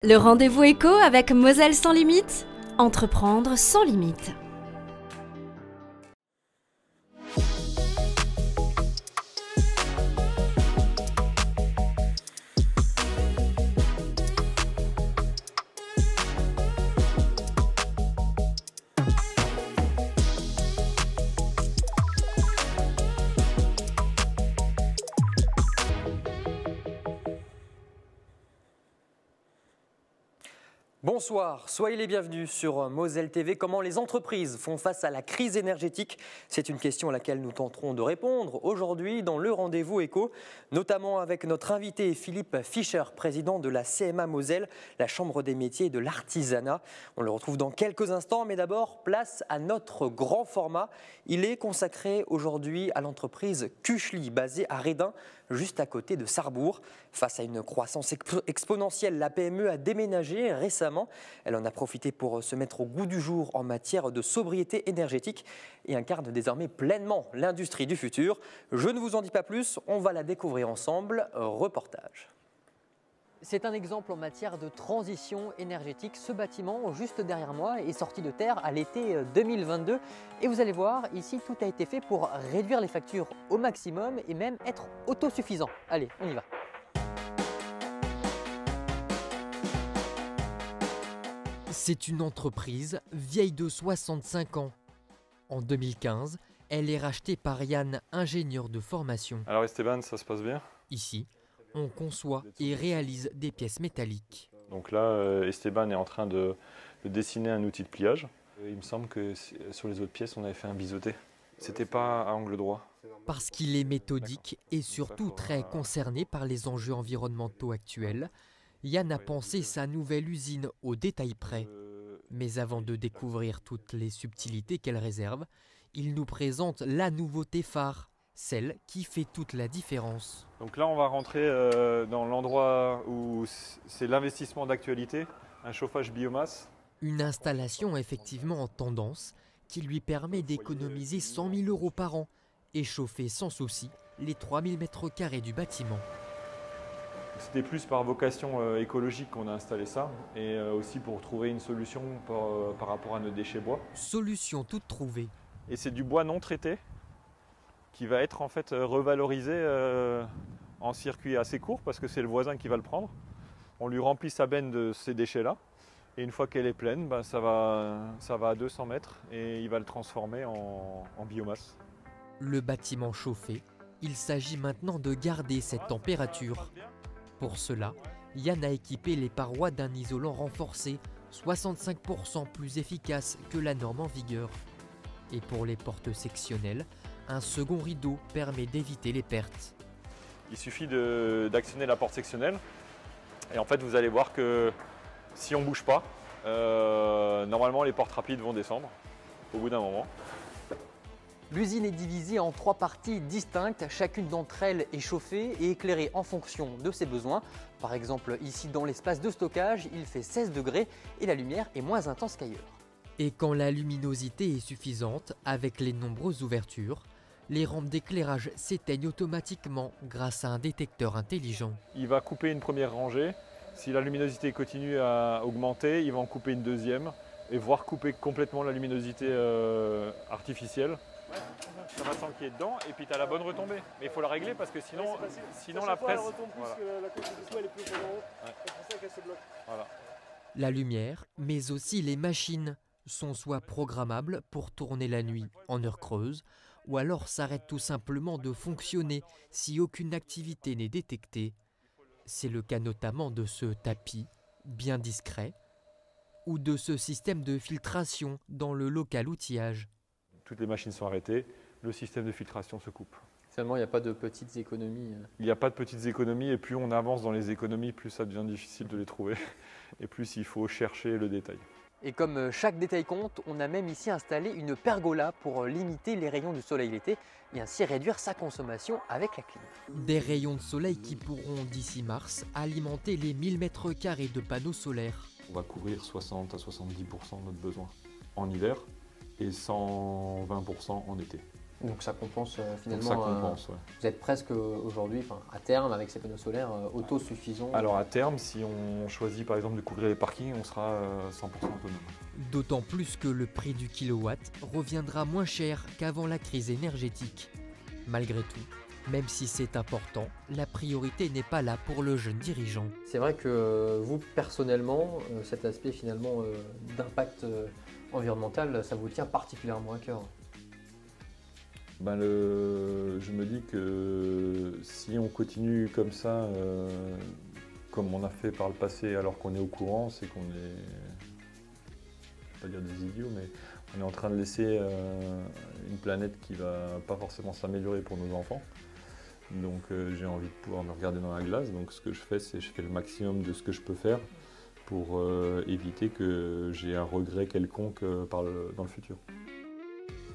Le rendez-vous éco avec Moselle sans limite, entreprendre sans limite. Bonsoir, soyez les bienvenus sur Moselle TV. Comment les entreprises font face à la crise énergétique? C'est une question à laquelle nous tenterons de répondre aujourd'hui dans le rendez-vous éco, notamment avec notre invité Philippe Fischer, président de la CMA Moselle, la Chambre des métiers et de l'artisanat. On le retrouve dans quelques instants, mais d'abord, place à notre grand format. Il est consacré aujourd'hui à l'entreprise Kuchli, basée à Redin, juste à côté de Sarrebourg. Face à une croissance exponentielle, la PME a déménagé récemment. Elle en a profité pour se mettre au goût du jour en matière de sobriété énergétique et incarne désormais pleinement l'industrie du futur. Je ne vous en dis pas plus, on va la découvrir ensemble. Reportage. C'est un exemple en matière de transition énergétique. Ce bâtiment, juste derrière moi, est sorti de terre à l'été 2022. Et vous allez voir, ici, tout a été fait pour réduire les factures au maximum et même être autosuffisant. Allez, on y va. C'est une entreprise vieille de 65 ans. En 2015, elle est rachetée par Yann, ingénieur de formation. Alors Esteban, ça se passe bien? Ici, on conçoit et réalise des pièces métalliques. Donc là, Esteban est en train de dessiner un outil de pliage. Il me semble que sur les autres pièces, on avait fait un biseauté. C'était pas à angle droit. Parce qu'il est méthodique et surtout très concerné par les enjeux environnementaux actuels, Yann a pensé sa nouvelle usine au détail près. Mais avant de découvrir toutes les subtilités qu'elle réserve, il nous présente la nouveauté phare, celle qui fait toute la différence. Donc là, on va rentrer dans l'endroit où c'est l'investissement d'actualité, un chauffage biomasse. Une installation effectivement en tendance qui lui permet d'économiser 100 000 € par an et chauffer sans souci les 3000 m² du bâtiment. C'était plus par vocation écologique qu'on a installé ça et aussi pour trouver une solution par rapport à nos déchets bois. Solution toute trouvée. Et c'est du bois non traité qui va être en fait revalorisé en circuit assez court parce que c'est le voisin qui va le prendre. On lui remplit sa benne de ces déchets-là et une fois qu'elle est pleine, ça va à 200 mètres et il va le transformer en biomasse. Le bâtiment chauffé, il s'agit maintenant de garder cette température. Pour cela, Yann a équipé les parois d'un isolant renforcé, 65% plus efficace que la norme en vigueur. Et pour les portes sectionnelles, un second rideau permet d'éviter les pertes. Il suffit d'actionner la porte sectionnelle et en fait vous allez voir que si on ne bouge pas, normalement les portes rapides vont descendre au bout d'un moment. L'usine est divisée en 3 parties distinctes, chacune d'entre elles est chauffée et éclairée en fonction de ses besoins. Par exemple, ici dans l'espace de stockage, il fait 16 degrés et la lumière est moins intense qu'ailleurs. Et quand la luminosité est suffisante, avec les nombreuses ouvertures, les rampes d'éclairage s'éteignent automatiquement grâce à un détecteur intelligent. Il va couper une première rangée. Si la luminosité continue à augmenter, il va en couper une deuxième et voire couper complètement la luminosité artificielle. Ouais, ça va s'enquiller dedans et puis tu as la bonne retombée. Mais il faut la régler parce que sinon la presse. Elle retombe plus, voilà. La contribution elle est plus en haut. Ouais. C'est pour ça qu'elle se bloque. Voilà. La lumière, mais aussi les machines, sont soit programmables pour tourner la nuit en heure creuse, ou alors s'arrêtent tout simplement de fonctionner si aucune activité n'est détectée. C'est le cas notamment de ce tapis, bien discret, ou de ce système de filtration dans le local outillage. Toutes les machines sont arrêtées, le système de filtration se coupe. Finalement, il n'y a pas de petites économies. Il n'y a pas de petites économies et plus on avance dans les économies, plus ça devient difficile de les trouver et plus il faut chercher le détail. Et comme chaque détail compte, on a même ici installé une pergola pour limiter les rayons du soleil l'été et ainsi réduire sa consommation avec la clim. Des rayons de soleil qui pourront d'ici mars alimenter les 1000 m² de panneaux solaires. On va couvrir 60 à 70% de notre besoin en hiver et 120% en été. Donc ça compense Donc finalement. ça compense, ouais. Vous êtes presque aujourd'hui, à terme, avec ces panneaux solaires, autosuffisants. Alors à terme, si on choisit par exemple de couvrir les parkings, on sera 100% autonome. D'autant plus que le prix du kilowatt reviendra moins cher qu'avant la crise énergétique. Malgré tout, même si c'est important, la priorité n'est pas là pour le jeune dirigeant. C'est vrai que vous, personnellement, cet aspect finalement d'impact environnemental, ça vous tient particulièrement à cœur. Je me dis que si on continue comme ça, comme on a fait par le passé alors qu'on est au courant, c'est qu'on est, je ne vais pas dire des idiots, mais on est en train de laisser une planète qui ne va pas forcément s'améliorer pour nos enfants. Donc j'ai envie de pouvoir me regarder dans la glace. Donc ce que je fais, c'est que je fais le maximum de ce que je peux faire pour éviter que j'ai un regret quelconque dans le futur.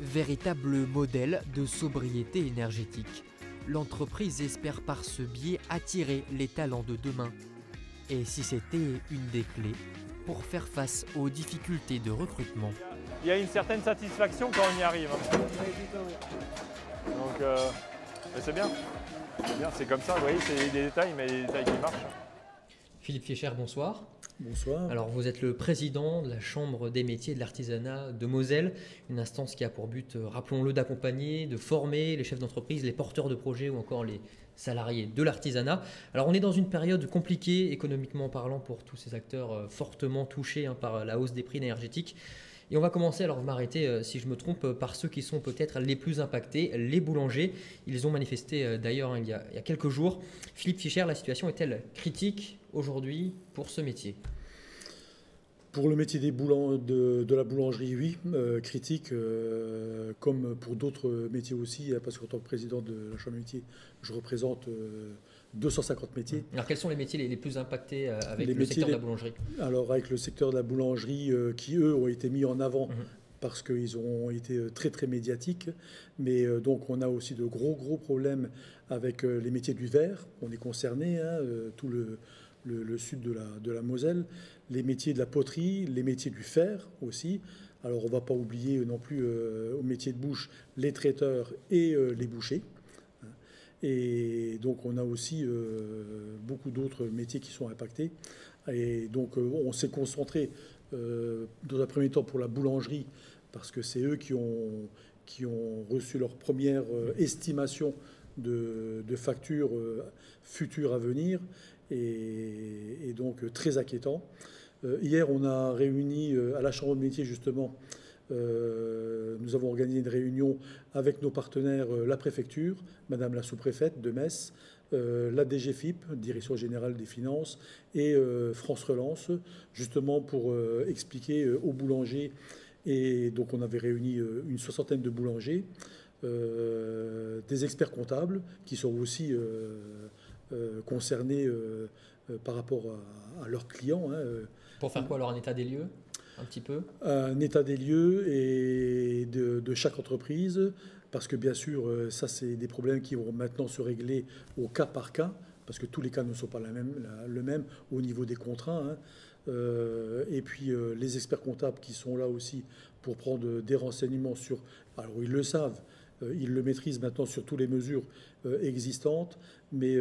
Véritable modèle de sobriété énergétique, l'entreprise espère par ce biais attirer les talents de demain. Et si c'était une des clés pour faire face aux difficultés de recrutement. Il y a une certaine satisfaction quand on y arrive. Donc c'est bien. C'est comme ça, vous voyez, c'est des détails, mais des détails qui marchent. Philippe Fischer, bonsoir. Bonsoir. Alors vous êtes le président de la Chambre des métiers et de l'artisanat de Moselle, une instance qui a pour but, rappelons-le, d'accompagner, de former les chefs d'entreprise, les porteurs de projets ou encore les salariés de l'artisanat. Alors on est dans une période compliquée économiquement parlant pour tous ces acteurs fortement touchés par la hausse des prix énergétiques. Et on va commencer, alors vous m'arrêtez si je me trompe, par ceux qui sont peut-être les plus impactés, les boulangers. Ils ont manifesté d'ailleurs il y a quelques jours. Philippe Fischer, la situation est-elle critique aujourd'hui pour ce métier? Pour le métier de la boulangerie, oui, critique, comme pour d'autres métiers aussi, parce qu'en tant que président de la Chambre des métiers, je représente 250 métiers. Alors quels sont les métiers les plus impactés avec le secteur de la boulangerie? Alors avec le secteur de la boulangerie qui, eux, ont été mis en avant parce qu'ils ont été très très médiatiques. Mais donc on a aussi de gros problèmes avec les métiers du verre. On est concerné, tout le sud de la Moselle, les métiers de la poterie, les métiers du fer aussi. Alors on ne va pas oublier non plus au métier de bouche les traiteurs et les bouchers. Et donc on a aussi beaucoup d'autres métiers qui sont impactés. Et donc on s'est concentré dans un premier temps pour la boulangerie parce que c'est eux qui ont reçu leur première estimation de factures futures à venir. Et donc très inquiétant. Hier, on a réuni à la Chambre de métier justement, nous avons organisé une réunion avec nos partenaires, la préfecture, Madame la sous-préfète de Metz, la DGFIP, Direction Générale des Finances, et France Relance, justement pour expliquer aux boulangers. Et donc on avait réuni une soixantaine de boulangers, des experts comptables qui sont aussi concernés par rapport à leurs clients. Pour faire quoi alors, un état des lieux un petit peu? Un état des lieux et de chaque entreprise, parce que bien sûr, ça c'est des problèmes qui vont maintenant se régler au cas par cas, parce que tous les cas ne sont pas le même au niveau des contrats. Et puis les experts comptables qui sont là aussi pour prendre des renseignements sur... Alors ils le savent, ils le maîtrisent maintenant sur toutes les mesures existantes, mais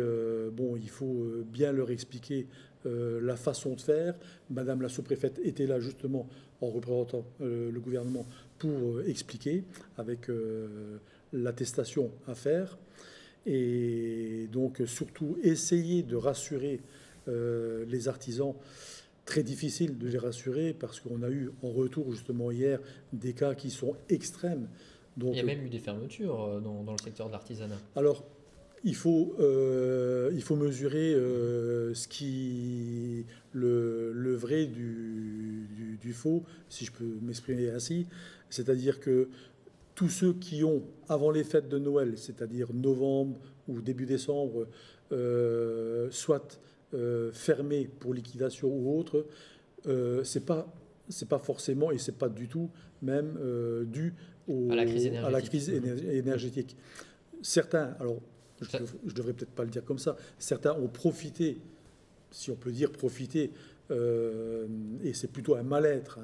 bon, il faut bien leur expliquer la façon de faire. Madame la sous-préfète était là justement en représentant le gouvernement pour expliquer avec l'attestation à faire. Et donc surtout essayer de rassurer les artisans. Très difficile de les rassurer parce qu'on a eu en retour justement hier des cas qui sont extrêmes. Donc, il y a même eu des fermetures dans le secteur de l'artisanat. Alors, il faut mesurer le vrai du faux, si je peux m'exprimer ainsi. C'est-à-dire que tous ceux qui ont, avant les fêtes de Noël, c'est-à-dire novembre ou début décembre, soit fermés pour liquidation ou autre, c'est pas forcément et c'est pas du tout même dû à la crise énergétique. Certains, alors je devrais peut-être pas le dire comme ça, certains ont profité, si on peut dire profiter, et c'est plutôt un mal-être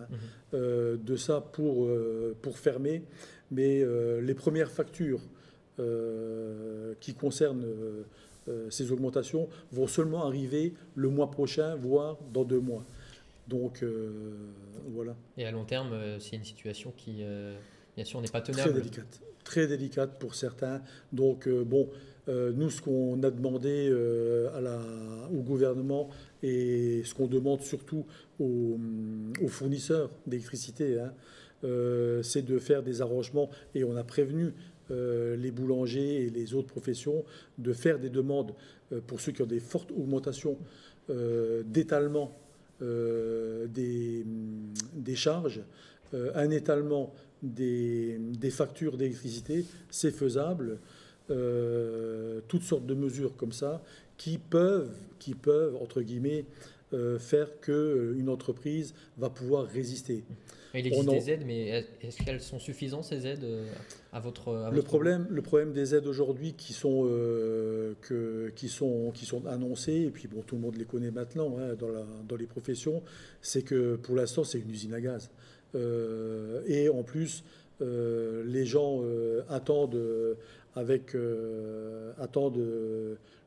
de ça pour fermer. Mais les premières factures qui concernent ces augmentations vont seulement arriver le mois prochain, voire dans 2 mois. Donc voilà. Et à long terme, c'est une situation qui, bien sûr, n'est pas tenable. Très délicate pour certains. Donc nous, ce qu'on a demandé au gouvernement et ce qu'on demande surtout aux fournisseurs d'électricité, c'est de faire des arrangements, et on a prévenu les boulangers et les autres professions de faire des demandes pour ceux qui ont des fortes augmentations d'étalement des charges, un étalement des factures d'électricité, c'est faisable. Toutes sortes de mesures comme ça qui peuvent entre guillemets, faire qu'une entreprise va pouvoir résister. Il existe des aides, mais est-ce qu'elles sont suffisantes, ces aides, à votre le problème des aides aujourd'hui qui sont annoncées, et puis bon, tout le monde les connaît maintenant dans les professions, c'est que pour l'instant, c'est une usine à gaz. Et en plus, les gens attendent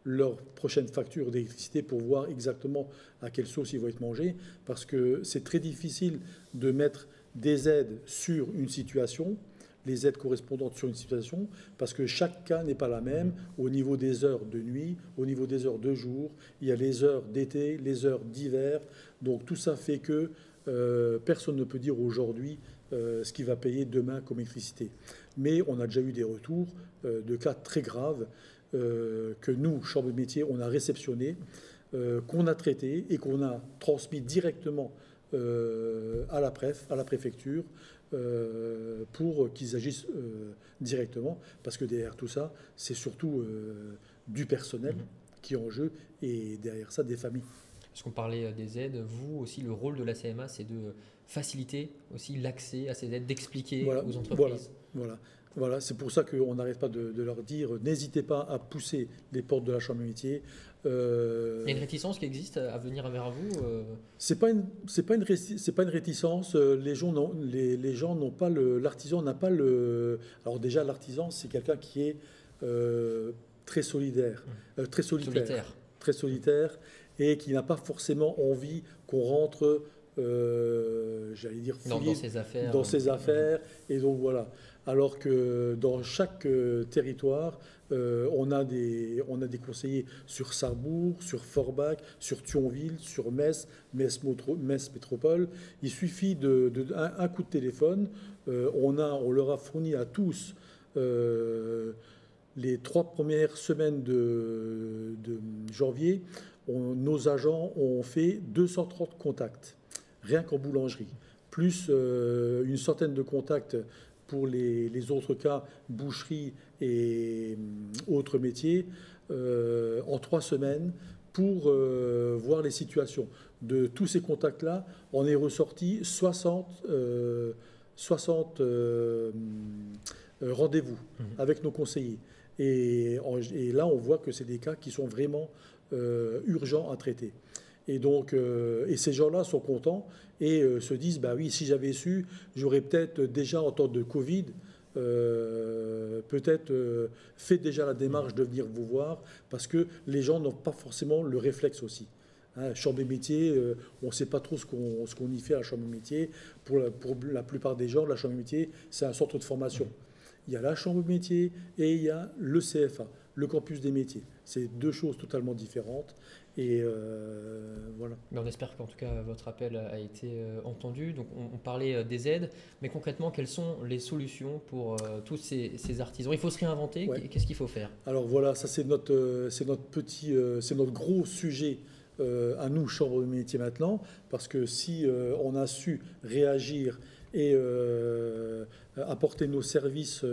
leur prochaine facture d'électricité pour voir exactement à quelle sauce ils vont être mangés, parce que c'est très difficile de mettre des aides sur une situation, les aides correspondantes sur une situation, parce que chaque cas n'est pas la même au niveau des heures de nuit, au niveau des heures de jour, il y a les heures d'été, les heures d'hiver, donc tout ça fait que personne ne peut dire aujourd'hui ce qu'il va payer demain comme électricité. Mais on a déjà eu des retours de cas très graves que nous, Chambre de métier, on a réceptionnés, qu'on a traités et qu'on a transmis directement à la préfecture pour qu'ils agissent directement, parce que derrière tout ça, c'est surtout du personnel qui est en jeu, et derrière ça, des familles. Parce qu'on parlait des aides, vous aussi, le rôle de la CMA, c'est de faciliter aussi l'accès à ces aides, d'expliquer aux entreprises. Voilà, c'est pour ça qu'on n'arrête pas de leur dire, n'hésitez pas à pousser les portes de la Chambre de métier. Il y a une réticence qui existe à venir vers vous C'est pas une réticence. Les gens n'ont pas l'artisan n'a pas le. Alors déjà, l'artisan, c'est quelqu'un qui est très solidaire, très solitaire, et qui n'a pas forcément envie qu'on rentre, j'allais dire, dans ses affaires. Et donc voilà. Alors que dans chaque territoire, on a des conseillers sur Sarrebourg, sur Forbach, sur Thionville, sur Metz Métropole. Il suffit d'un coup de téléphone. On leur a fourni à tous les 3 premières semaines de janvier. Nos agents ont fait 230 contacts, rien qu'en boulangerie, plus une centaine de contacts pour les autres cas, boucherie et autres métiers, en 3 semaines, pour voir les situations. De tous ces contacts-là, on est ressorti 60 rendez-vous avec nos conseillers. Et là, on voit que c'est des cas qui sont vraiment urgents à traiter. Et donc, ces gens-là sont contents et se disent, bah oui, si j'avais su, j'aurais peut-être déjà en temps de Covid, fait déjà la démarche de venir vous voir, parce que les gens n'ont pas forcément le réflexe aussi. Chambre des métiers, on ne sait pas trop ce qu'on y fait à la Chambre des métiers. Pour la plupart des gens, la Chambre des métiers, c'est un centre de formation. Il y a la Chambre des métiers et il y a le CFA, le campus des métiers. C'est 2 choses totalement différentes. Et voilà. Mais on espère qu'en tout cas votre appel a été entendu. Donc on parlait des aides, mais concrètement quelles sont les solutions pour tous ces artisans? Il faut se réinventer. Qu'est-ce qu'il faut faire? Alors voilà, ça c'est notre gros sujet à nous, Chambre de métier maintenant, parce que si on a su réagir et apporter nos services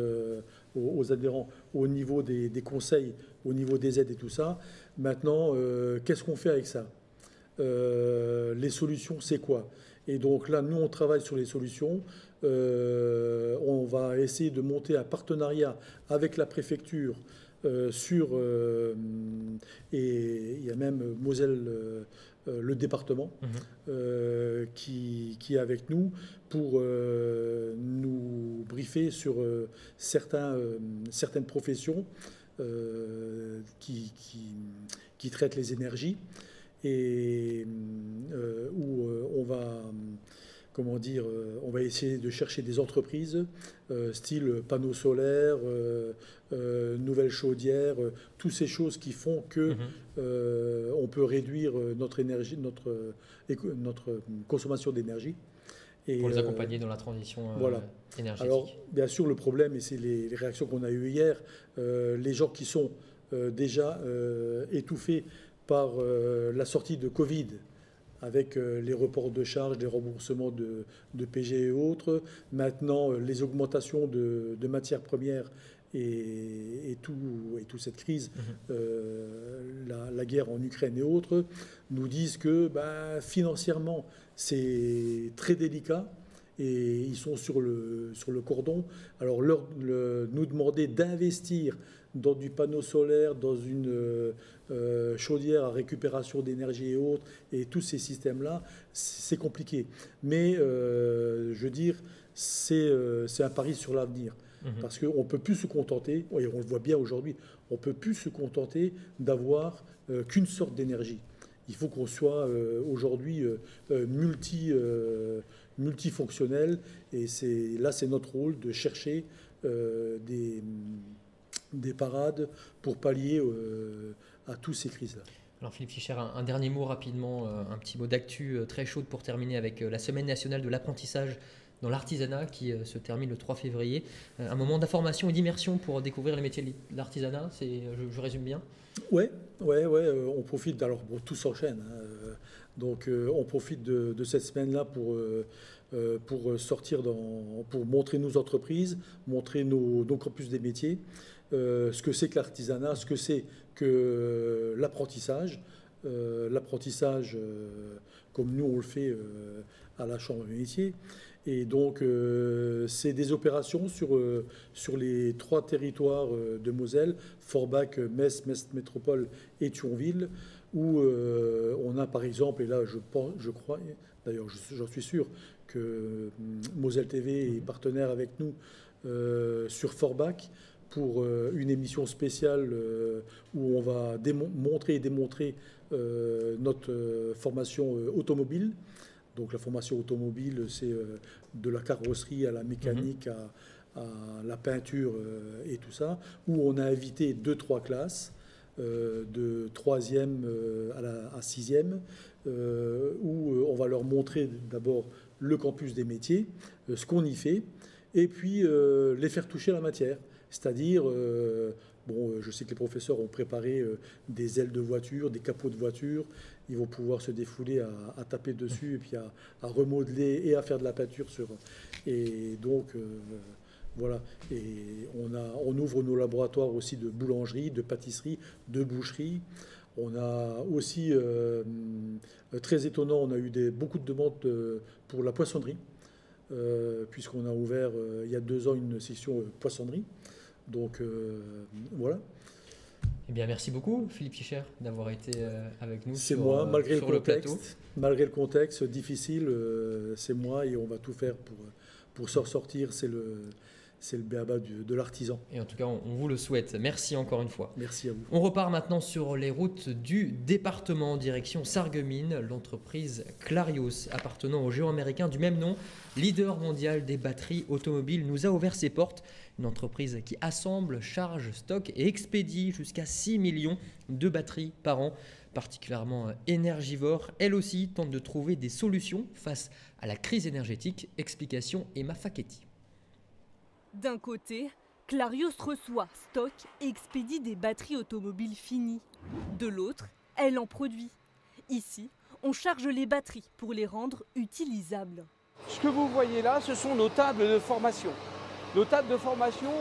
aux adhérents au niveau des conseils, au niveau des aides et tout ça. Maintenant, qu'est-ce qu'on fait avec ça? Les solutions, c'est quoi? Et donc là, nous, on travaille sur les solutions. On va essayer de monter un partenariat avec la préfecture et il y a même Moselle le département qui est avec nous pour nous briefer sur certaines professions qui traitent les énergies et où on va... Comment dire, on va essayer de chercher des entreprises, style panneaux solaires, nouvelles chaudières, toutes ces choses qui font que on peut réduire notre énergie, notre consommation d'énergie. Et, pour les accompagner dans la transition énergétique. Alors, bien sûr, le problème, et c'est les réactions qu'on a eues hier, les gens qui sont déjà étouffés par la sortie de Covid, avec les reports de charges, les remboursements de PG et autres. Maintenant, les augmentations de matières premières et toute cette crise, la guerre en Ukraine et autres, nous disent que financièrement, c'est très délicat et ils sont sur le cordon. Alors, nous demander d'investir dans du panneau solaire, dans une chaudière à récupération d'énergie et autres, et tous ces systèmes-là, c'est compliqué. Mais, je veux dire, c'est un pari sur l'avenir. Parce qu'on ne peut plus se contenter, et on le voit bien aujourd'hui, on ne peut plus se contenter d'avoir qu'une sorte d'énergie. Il faut qu'on soit aujourd'hui multifonctionnel, et là, c'est notre rôle de chercher des parades pour pallier à toutes ces crises-là. Alors Philippe Fischer, un dernier mot rapidement, un petit mot d'actu très chaude pour terminer avec la Semaine nationale de l'apprentissage dans l'artisanat qui se termine le 3 février. Un moment d'information et d'immersion pour découvrir les métiers de l'artisanat, je résume bien? Ouais, on profite, alors bon, tout s'enchaîne, donc on profite de cette semaine-là pour sortir, pour montrer nos entreprises, montrer nos campus des métiers, ce que c'est que l'artisanat, ce que c'est que l'apprentissage. L'apprentissage, comme nous on le fait à la Chambre des métiers. Et donc, c'est des opérations sur les 3 territoires de Moselle, Forbach, Metz, Métropole et Thionville, où on a par exemple, et là je crois, d'ailleurs j'en suis sûr, que Moselle TV est partenaire avec nous sur Forbach pour une émission spéciale où on va montrer et démontrer notre formation automobile. Donc la formation automobile, c'est de la carrosserie à la mécanique, à la peinture et tout ça, où on a invité 2-3 classes, de 3e à 6e, où on va leur montrer d'abord le campus des métiers, ce qu'on y fait, et puis les faire toucher la matière. C'est-à-dire, je sais que les professeurs ont préparé des ailes de voiture, des capots de voiture. Ils vont pouvoir se défouler à taper dessus et puis à remodeler et à faire de la peinture sur. Et donc, voilà. Et on ouvre nos laboratoires aussi de boulangerie, de pâtisserie, de boucherie. On a aussi, très étonnant, on a eu beaucoup de demandes pour la poissonnerie, puisqu'on a ouvert il y a 2 ans une section poissonnerie. Donc, voilà. Eh bien, merci beaucoup, Philippe Fischer, d'avoir été avec nous. C'est moi, malgré le contexte difficile, c'est moi et on va tout faire pour s'en sortir. C'est le b.a.-ba de l'artisan. Et en tout cas, on vous le souhaite. Merci encore une fois. Merci à vous. On repart maintenant sur les routes du département, direction Sarreguemines. L'entreprise Clarios, appartenant au géant américain du même nom, leader mondial des batteries automobiles, nous a ouvert ses portes. Une entreprise qui assemble, charge, stocke et expédie jusqu'à 6 millions de batteries par an. Particulièrement énergivore, elle aussi tente de trouver des solutions face à la crise énergétique. Explication Emma Facchetti. D'un côté, Clarios reçoit, stocke et expédie des batteries automobiles finies. De l'autre, elle en produit. Ici, on charge les batteries pour les rendre utilisables. Ce que vous voyez là, ce sont nos tables de formation. Nos tables de formation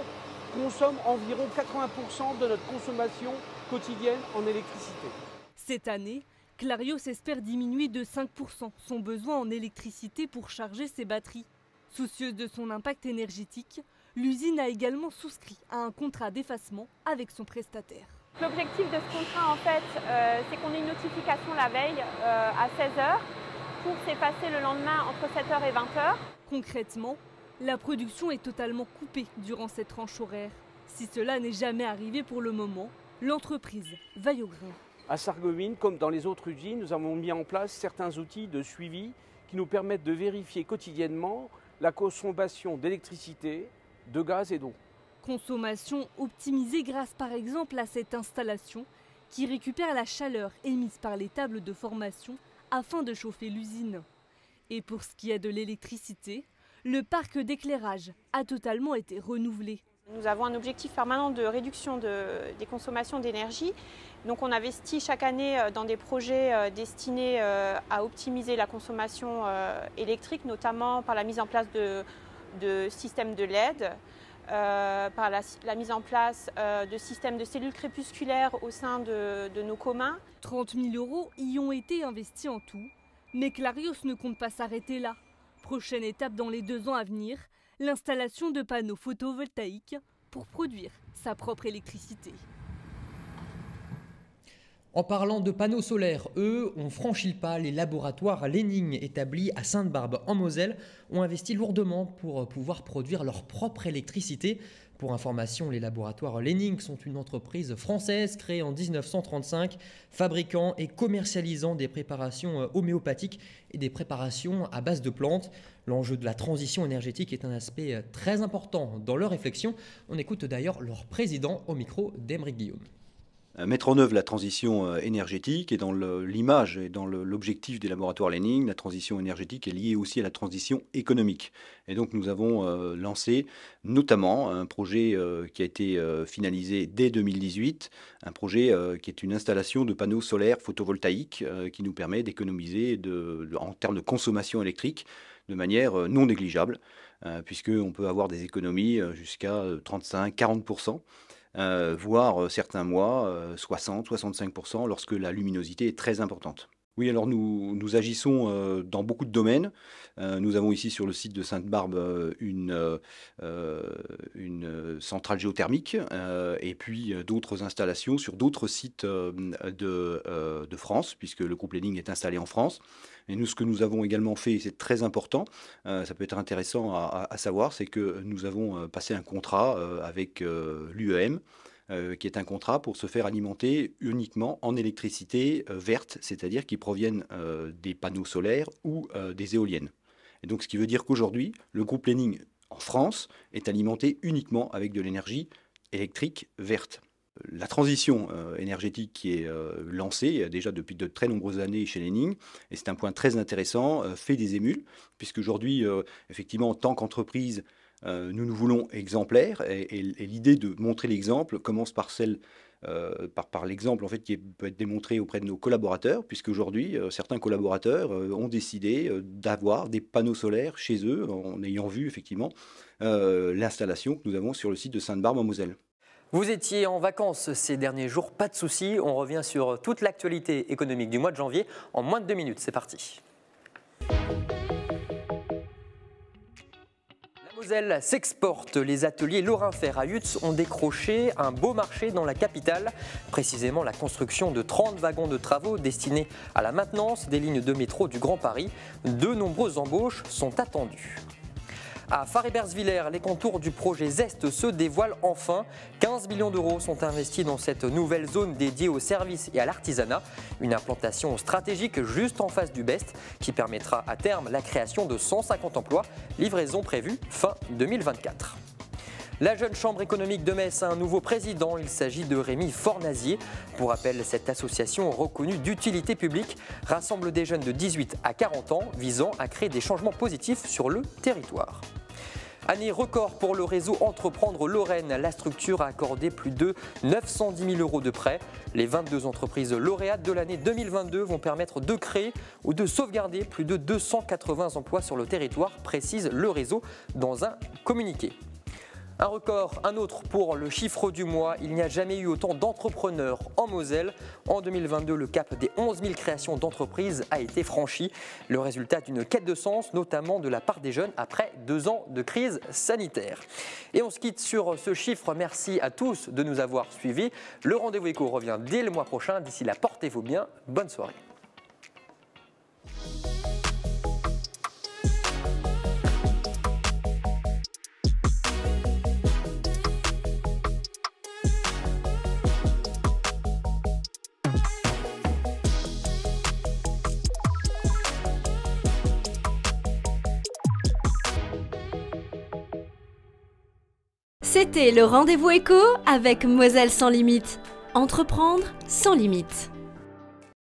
consomment environ 80% de notre consommation quotidienne en électricité. Cette année, Clarios espère diminuer de 5% son besoin en électricité pour charger ses batteries. Soucieuse de son impact énergétique, l'usine a également souscrit à un contrat d'effacement avec son prestataire. L'objectif de ce contrat, en fait, c'est qu'on ait une notification la veille à 16h pour s'effacer le lendemain entre 7h et 20h. Concrètement, la production est totalement coupée durant cette tranche horaire. Si cela n'est jamais arrivé pour le moment, l'entreprise veille au grain. À Sarreguemines, comme dans les autres usines, nous avons mis en place certains outils de suivi qui nous permettent de vérifier quotidiennement la consommation d'électricité, de gaz et d'eau. Consommation optimisée grâce par exemple à cette installation qui récupère la chaleur émise par les tables de formation afin de chauffer l'usine. Et pour ce qui est de l'électricité, le parc d'éclairage a totalement été renouvelé. Nous avons un objectif permanent de réduction des consommations d'énergie. Donc on investit chaque année dans des projets destinés à optimiser la consommation électrique, notamment par la mise en place de systèmes de LED, par la mise en place de systèmes de cellules crépusculaires au sein de nos communs. 30 000 € y ont été investis en tout, mais Clarios ne compte pas s'arrêter là. Prochaine étape dans les 2 ans à venir, l'installation de panneaux photovoltaïques pour produire sa propre électricité. En parlant de panneaux solaires, eux ont franchi le pas. Les laboratoires Lenning établis à Sainte-Barbe en Moselle ont investi lourdement pour pouvoir produire leur propre électricité. Pour information, les laboratoires Lenning sont une entreprise française créée en 1935, fabriquant et commercialisant des préparations homéopathiques et des préparations à base de plantes. L'enjeu de la transition énergétique est un aspect très important dans leur réflexion. On écoute d'ailleurs leur président au micro d'Aymeric Guillaume. Mettre en œuvre la transition énergétique et dans l'image et dans l'objectif des laboratoires Lenning, la transition énergétique est liée aussi à la transition économique. Et donc nous avons lancé notamment un projet qui a été finalisé dès 2018, un projet qui est une installation de panneaux solaires photovoltaïques qui nous permet d'économiser en termes de consommation électrique de manière non négligeable, puisqu'on peut avoir des économies jusqu'à 35-40%. Voire certains mois 60-65% lorsque la luminosité est très importante. Oui, alors nous agissons dans beaucoup de domaines. Nous avons ici sur le site de Sainte-Barbe une centrale géothermique et puis d'autres installations sur d'autres sites de France, puisque le groupe Lenning est installé en France. Et nous, ce que nous avons également fait, et c'est très important, ça peut être intéressant à savoir, c'est que nous avons passé un contrat avec l'UEM, qui est un contrat pour se faire alimenter uniquement en électricité verte, c'est-à-dire qui proviennent des panneaux solaires ou des éoliennes. Et donc, ce qui veut dire qu'aujourd'hui, le groupe Lenning en France est alimenté uniquement avec de l'énergie électrique verte. La transition énergétique qui est lancée déjà depuis de très nombreuses années chez Lenning, et c'est un point très intéressant, fait des émules, puisqu'aujourd'hui, effectivement, en tant qu'entreprise, nous voulons exemplaires, et l'idée de montrer l'exemple commence par l'exemple en fait, qui peut être démontré auprès de nos collaborateurs, puisqu'aujourd'hui, certains collaborateurs ont décidé d'avoir des panneaux solaires chez eux, en ayant vu effectivement l'installation que nous avons sur le site de Sainte-Barbe en Moselle. Vous étiez en vacances ces derniers jours, pas de souci, on revient sur toute l'actualité économique du mois de janvier en moins de 2 minutes, c'est parti. La Moselle s'exporte, les ateliers Lorrain-Fer à Yutz ont décroché un beau marché dans la capitale, précisément la construction de 30 wagons de travaux destinés à la maintenance des lignes de métro du Grand Paris. De nombreuses embauches sont attendues. À Faré-Bersvillers, les contours du projet ZEST se dévoilent enfin. 15 millions d'euros sont investis dans cette nouvelle zone dédiée aux services et à l'artisanat. Une implantation stratégique juste en face du BEST qui permettra à terme la création de 150 emplois. Livraison prévue fin 2024. La jeune chambre économique de Metz a un nouveau président, il s'agit de Rémi Fornazier. Pour rappel, cette association reconnue d'utilité publique rassemble des jeunes de 18 à 40 ans visant à créer des changements positifs sur le territoire. Année record pour le réseau Entreprendre Lorraine. La structure a accordé plus de 910 000 € de prêts. Les 22 entreprises lauréates de l'année 2022 vont permettre de créer ou de sauvegarder plus de 280 emplois sur le territoire, précise le réseau dans un communiqué. Un record, un autre pour le chiffre du mois. Il n'y a jamais eu autant d'entrepreneurs en Moselle. En 2022, le cap des 11 000 créations d'entreprises a été franchi. Le résultat d'une quête de sens, notamment de la part des jeunes, après 2 ans de crise sanitaire. Et on se quitte sur ce chiffre. Merci à tous de nous avoir suivis. Le Rendez-vous Éco revient dès le mois prochain. D'ici là, portez-vous bien. Bonne soirée. C'était le Rendez-vous Éco avec Moselle sans limite. Entreprendre sans limite.